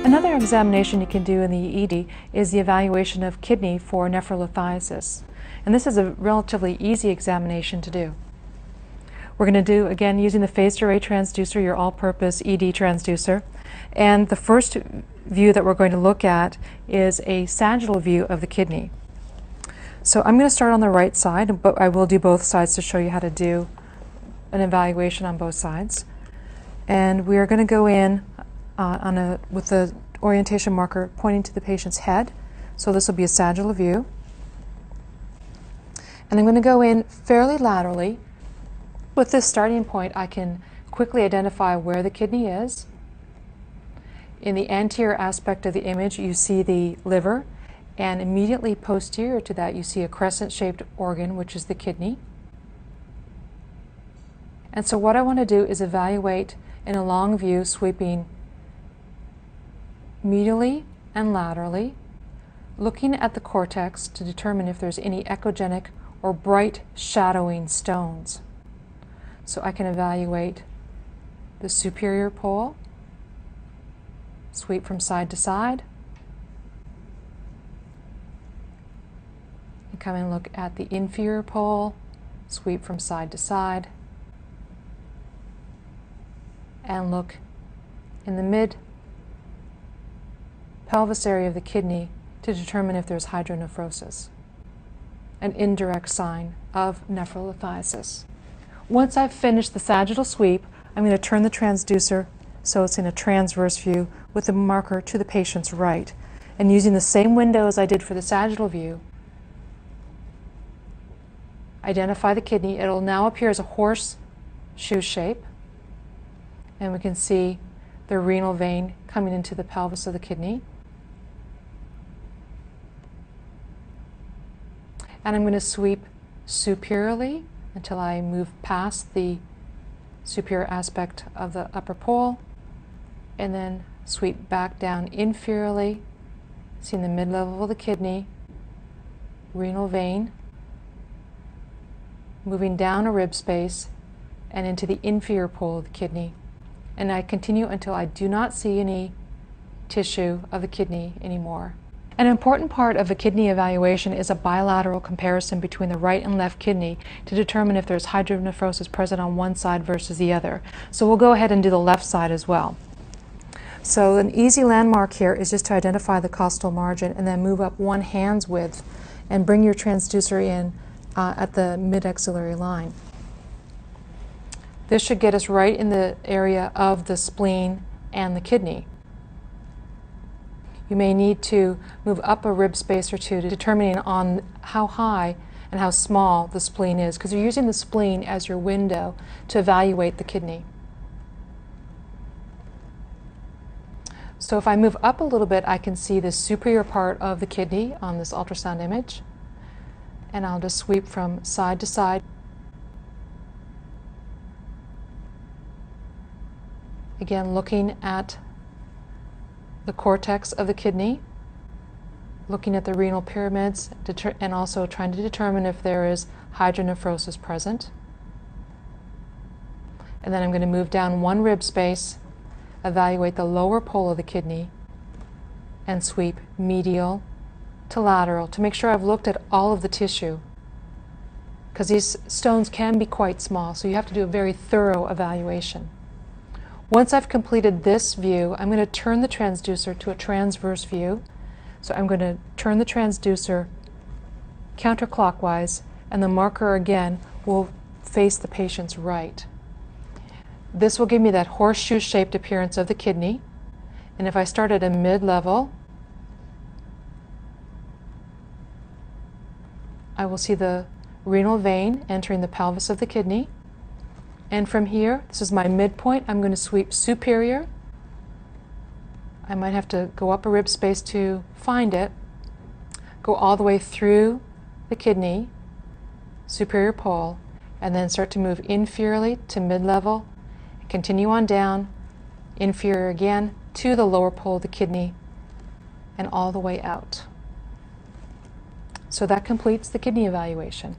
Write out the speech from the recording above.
Another examination you can do in the ED is the evaluation of kidney for nephrolithiasis. And this is a relatively easy examination to do. We're going to do, again, using the phased array transducer, your all-purpose ED transducer. And the first view that we're going to look at is a sagittal view of the kidney. So I'm going to start on the right side, but I will do both sides to show you how to do an evaluation on both sides. And we are going to go in with the orientation marker pointing to the patient's head. So this will be a sagittal view. And I'm going to go in fairly laterally. With this starting point, I can quickly identify where the kidney is. In the anterior aspect of the image, you see the liver, and immediately posterior to that, you see a crescent-shaped organ, which is the kidney. And so what I want to do is evaluate in a long view, sweeping medially and laterally, looking at the cortex to determine if there's any echogenic or bright shadowing stones. So I can evaluate the superior pole, sweep from side to side, and come and look at the inferior pole, sweep from side to side, and look in the mid pelvis area of the kidney to determine if there's hydronephrosis, an indirect sign of nephrolithiasis. Once I've finished the sagittal sweep, I'm going to turn the transducer so it's in a transverse view with the marker to the patient's right. And using the same window as I did for the sagittal view, identify the kidney. It'll now appear as a horseshoe shape. And we can see the renal vein coming into the pelvis of the kidney. And I'm going to sweep superiorly until I move past the superior aspect of the upper pole, and then sweep back down inferiorly, seeing the mid-level of the kidney, renal vein, moving down a rib space and into the inferior pole of the kidney. And I continue until I do not see any tissue of the kidney anymore. An important part of a kidney evaluation is a bilateral comparison between the right and left kidney to determine if there's hydronephrosis present on one side versus the other. So we'll go ahead and do the left side as well. So an easy landmark here is just to identify the costal margin and then move up one hand's width and bring your transducer in at the mid-axillary line. This should get us right in the area of the spleen and the kidney. You may need to move up a rib space or two to determining on how high and how small the spleen is, because you're using the spleen as your window to evaluate the kidney. So if I move up a little bit, I can see the superior part of the kidney on this ultrasound image. And I'll just sweep from side to side. Again, looking at the cortex of the kidney, looking at the renal pyramids, and also trying to determine if there is hydronephrosis present. And then I'm going to move down one rib space, evaluate the lower pole of the kidney, and sweep medial to lateral to make sure I've looked at all of the tissue, because these stones can be quite small, so you have to do a very thorough evaluation. Once I've completed this view, I'm going to turn the transducer to a transverse view. So I'm going to turn the transducer counterclockwise, and the marker again will face the patient's right. This will give me that horseshoe-shaped appearance of the kidney. And if I start at a mid-level, I will see the renal vein entering the pelvis of the kidney. And from here, this is my midpoint, I'm going to sweep superior. I might have to go up a rib space to find it. Go all the way through the kidney, superior pole, and then start to move inferiorly to mid-level, continue on down, inferior again, to the lower pole of the kidney, and all the way out. So that completes the kidney evaluation.